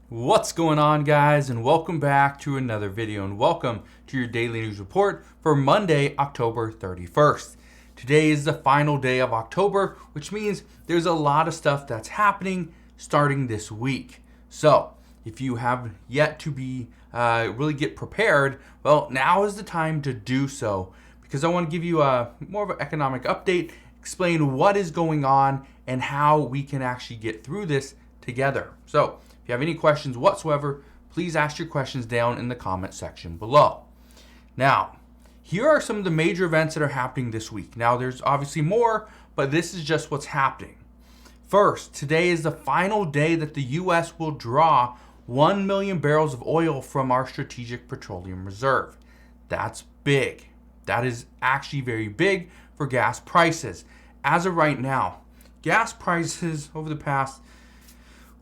What's going on, guys, and welcome back to another video, and welcome to your daily news report for Monday, October 31st. Today is the final day of October, which means there's a lot of stuff that's happening starting this week. So if you have yet to be really get prepared, well, now is the time to do so, because I want to give you more of an economic update, explain what is going on and how we can actually get through this together. So if you have any questions whatsoever, please ask your questions down in the comment section below. Now, here are some of the major events that are happening this week. Now, there's obviously more, but this is just what's happening. First, today is the final day that the U.S. will draw 1 million barrels of oil from our strategic petroleum reserve. That's big. That is actually very big for gas prices. As of right now, gas prices over the past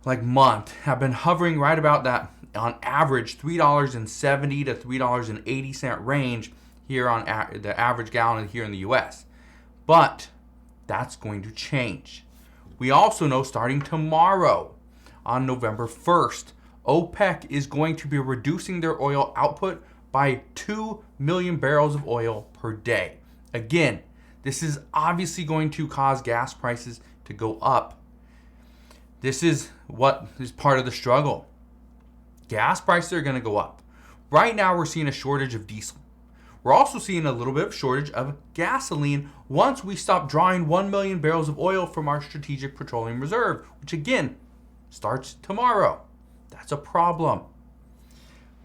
month have been hovering right about that, on average $3.70 to $3.80 range here on the average gallon here in the US. But that's going to change. We also know starting tomorrow on November 1st, OPEC is going to be reducing their oil output by 2 million barrels of oil per day. Again, this is obviously going to cause gas prices to go up. This is what is part of the struggle. Gas prices are going to go up. Right now, we're seeing a shortage of diesel. We're also seeing a little bit of shortage of gasoline once we stop drawing 1 million barrels of oil from our strategic petroleum reserve, which again starts tomorrow. That's a problem.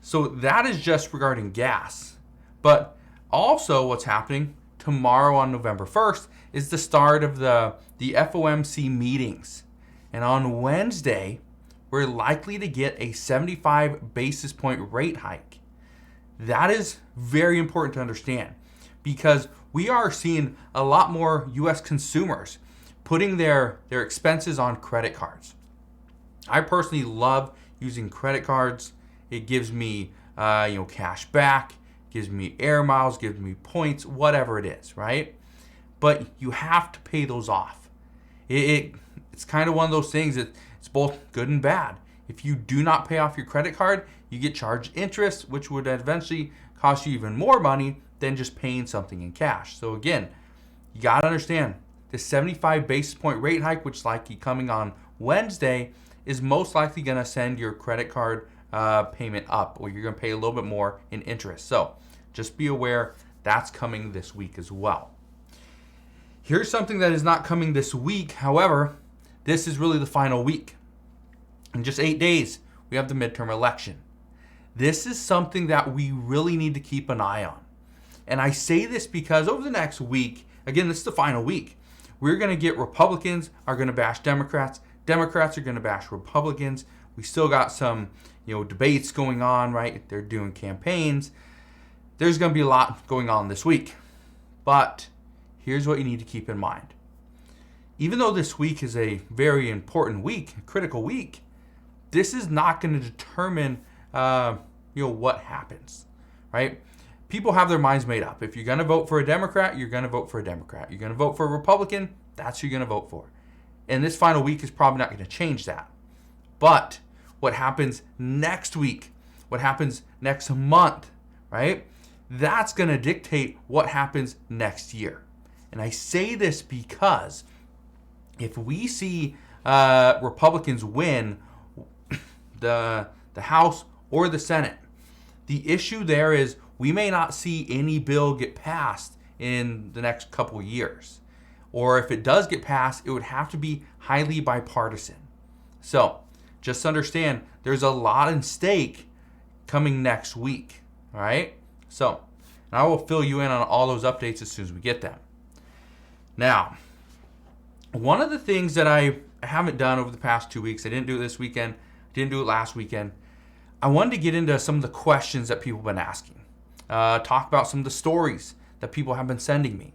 So that is just regarding gas. But also what's happening tomorrow on November 1st is the start of the FOMC meetings. And on Wednesday, we're likely to get a 75 basis point rate hike. That is very important to understand, because we are seeing a lot more U.S. consumers putting their expenses on credit cards. I personally love using credit cards. It gives me cash back, gives me air miles, gives me points, whatever it is, right? But you have to pay those off. It's kind of one of those things that it's both good and bad. If you do not pay off your credit card, you get charged interest, which would eventually cost you even more money than just paying something in cash. So again, you got to understand the 75 basis point rate hike, which is likely coming on Wednesday, is most likely going to send your credit card payment up, or you're going to pay a little bit more in interest. So just be aware that's coming this week as well. Here's something that is not coming this week. However, this is really the final week. In just 8 days, we have the midterm election. This is something that we really need to keep an eye on. And I say this because over the next week, again, this is the final week, we're going to get Republicans are going to bash Democrats. Democrats are going to bash Republicans. We still got some, debates going on, right? They're doing campaigns. There's going to be a lot going on this week. But here's what you need to keep in mind. Even though this week is a very important week, a critical week, this is not going to determine, what happens, right? People have their minds made up. If you're going to vote for a Democrat, you're going to vote for a Democrat. You're going to vote for a Republican, that's who you're going to vote for. And this final week is probably not going to change that. But what happens next week, what happens next month, right? That's going to dictate what happens next year. And I say this because if we see Republicans win the House or the Senate, the issue there is we may not see any bill get passed in the next couple years. Or if it does get passed, it would have to be highly bipartisan. So just understand there's a lot at stake coming next week. All right? So I will fill you in on all those updates as soon as we get them. Now, one of the things that I haven't done over the past 2 weeks, I didn't do it this weekend, didn't do it last weekend, I wanted to get into some of the questions that people have been asking. Talk about some of the stories that people have been sending me,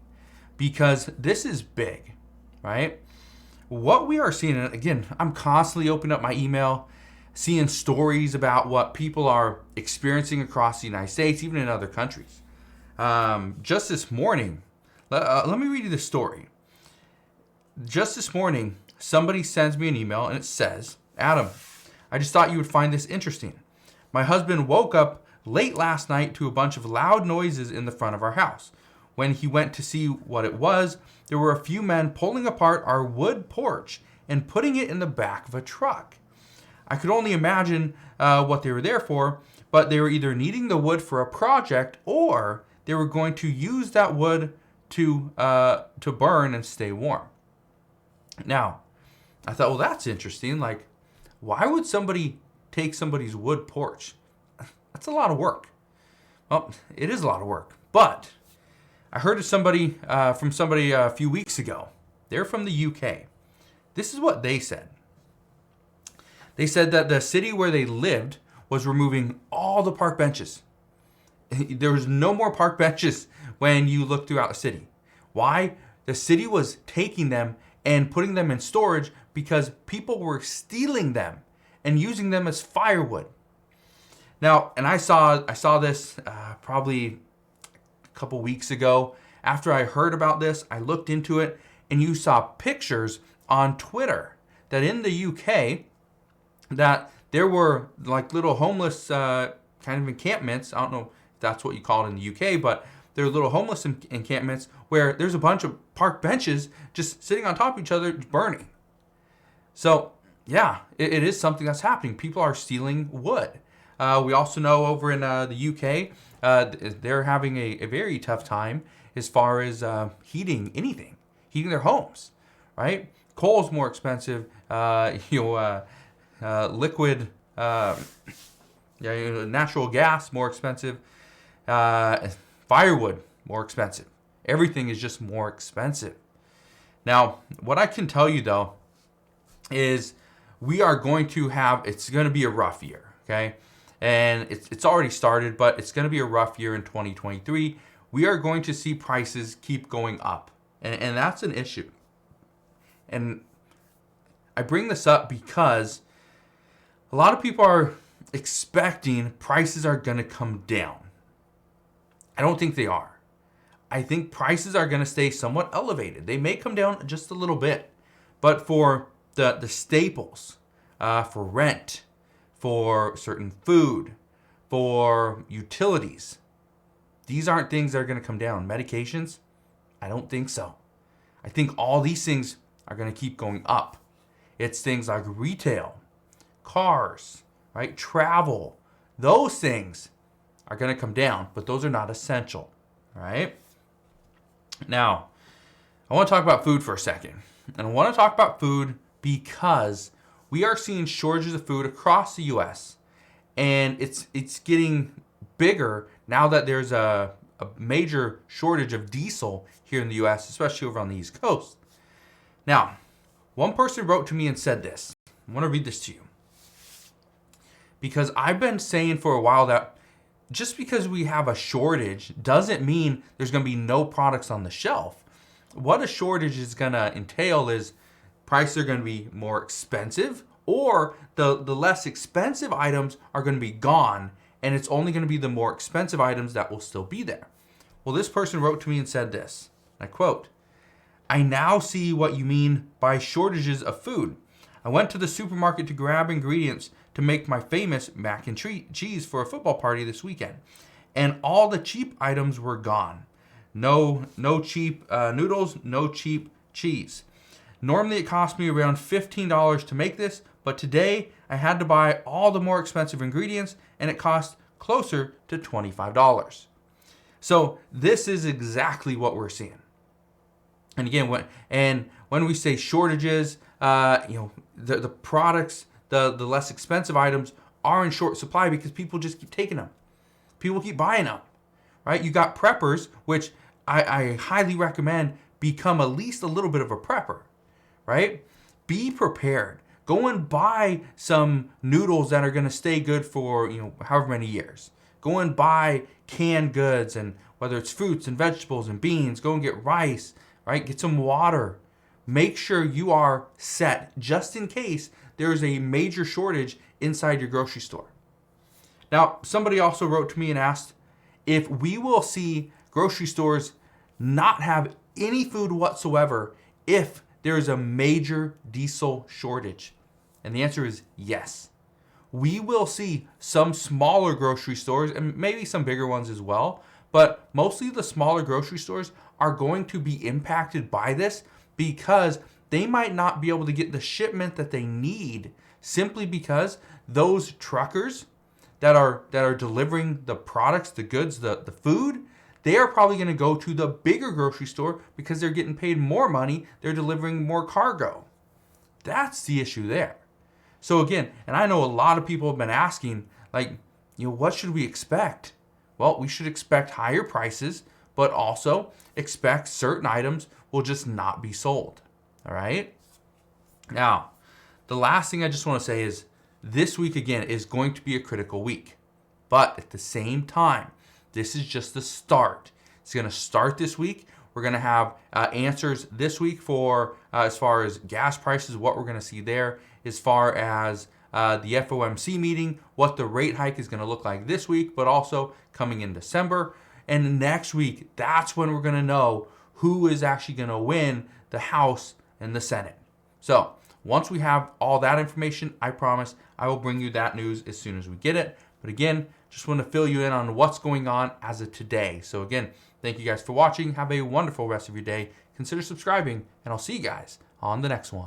because this is big, right? What we are seeing, and again, I'm constantly opening up my email, seeing stories about what people are experiencing across the United States, even in other countries. Just this morning, let me read you the story. Just this morning, somebody sends me an email and it says, Adam, I just thought you would find this interesting. My husband woke up late last night to a bunch of loud noises in the front of our house. When he went to see what it was, there were a few men pulling apart our wood porch and putting it in the back of a truck. I could only imagine what they were there for, but they were either needing the wood for a project or they were going to use that wood to burn and stay warm. Now, I thought, well, that's interesting. Like, why would somebody take somebody's wood porch? That's a lot of work. Well, it is a lot of work, but I heard of somebody from somebody a few weeks ago. They're from the UK. This is what they said. They said that the city where they lived was removing all the park benches. There was no more park benches when you look throughout the city. Why? The city was taking them and putting them in storage because people were stealing them and using them as firewood. Now, and I saw this probably a couple weeks ago. After I heard about this, I looked into it, and you saw pictures on Twitter that in the UK, that there were like little homeless kind of encampments. I don't know if that's what you call it in the UK, but there are little homeless encampments where there's a bunch of park benches just sitting on top of each other, burning. So yeah, it is something that's happening. People are stealing wood. We also know over in the UK, they're having a very tough time as far as heating their homes, right? Coal's more expensive. Liquid, natural gas more expensive. Firewood more expensive. Everything is just more expensive. Now, what I can tell you though is it's going to be a rough year, okay? And it's already started, but it's going to be a rough year in 2023. We are going to see prices keep going up, and that's an issue. And I bring this up because a lot of people are expecting prices are going to come down. I don't think they are. I think prices are going to stay somewhat elevated. They may come down just a little bit, but for the staples, for rent, for certain food, for utilities, these aren't things that are going to come down. Medications, I don't think so. I think all these things are going to keep going up. It's things like retail, cars, right? Travel, those things are going to come down, but those are not essential, right? Now, I want to talk about food for a second. And I want to talk about food because we are seeing shortages of food across the US, and it's getting bigger now that there's a major shortage of diesel here in the US, especially over on the East Coast. Now, one person wrote to me and said this. I want to read this to you. Because I've been saying for a while that just because we have a shortage doesn't mean there's going to be no products on the shelf. What a shortage is going to entail is prices are going to be more expensive, or the less expensive items are going to be gone, and it's only going to be the more expensive items that will still be there. Well, this person wrote to me and said this, and I quote, "I now see what you mean by shortages of food. I went to the supermarket to grab ingredients to make my famous mac and cheese for a football party this weekend, and all the cheap items were gone. No cheap noodles, no cheap cheese. Normally it cost me around $15 to make this, but today I had to buy all the more expensive ingredients, and it cost closer to $25. So this is exactly what we're seeing. And again, when we say shortages, the products, the less expensive items are in short supply because people just keep taking them. People keep buying them, right? You got preppers, which I highly recommend become at least a little bit of a prepper, right? Be prepared. Go and buy some noodles that are going to stay good for, however many years. Go and buy canned goods, and whether it's fruits and vegetables and beans, go and get rice, right? Get some water. Make sure you are set just in case there is a major shortage inside your grocery store. Now, somebody also wrote to me and asked if we will see grocery stores not have any food whatsoever if there is a major diesel shortage. And the answer is yes. we will see some smaller grocery stores and maybe some bigger ones as well, but mostly the smaller grocery stores are going to be impacted by this because they might not be able to get the shipment that they need simply because those truckers that are delivering the products, the goods, the food, they are probably going to go to the bigger grocery store because they're getting paid more money, they're delivering more cargo. That's the issue there. So again, and I know a lot of people have been asking, like, what should we expect? Well, we should expect higher prices, but also expect certain items will just not be sold. All right? Now, the last thing I just want to say is this week, again, is going to be a critical week. But at the same time, this is just the start. It's going to start this week. We're going to have answers this week for as far as gas prices, what we're going to see there, as far as the FOMC meeting, what the rate hike is going to look like this week, but also coming in December. And next week, that's when we're going to know who is actually going to win the House and the Senate. So once we have all that information, I promise I will bring you that news as soon as we get it. But again, just want to fill you in on what's going on as of today. So again, thank you guys for watching. Have a wonderful rest of your day. Consider subscribing, and I'll see you guys on the next one.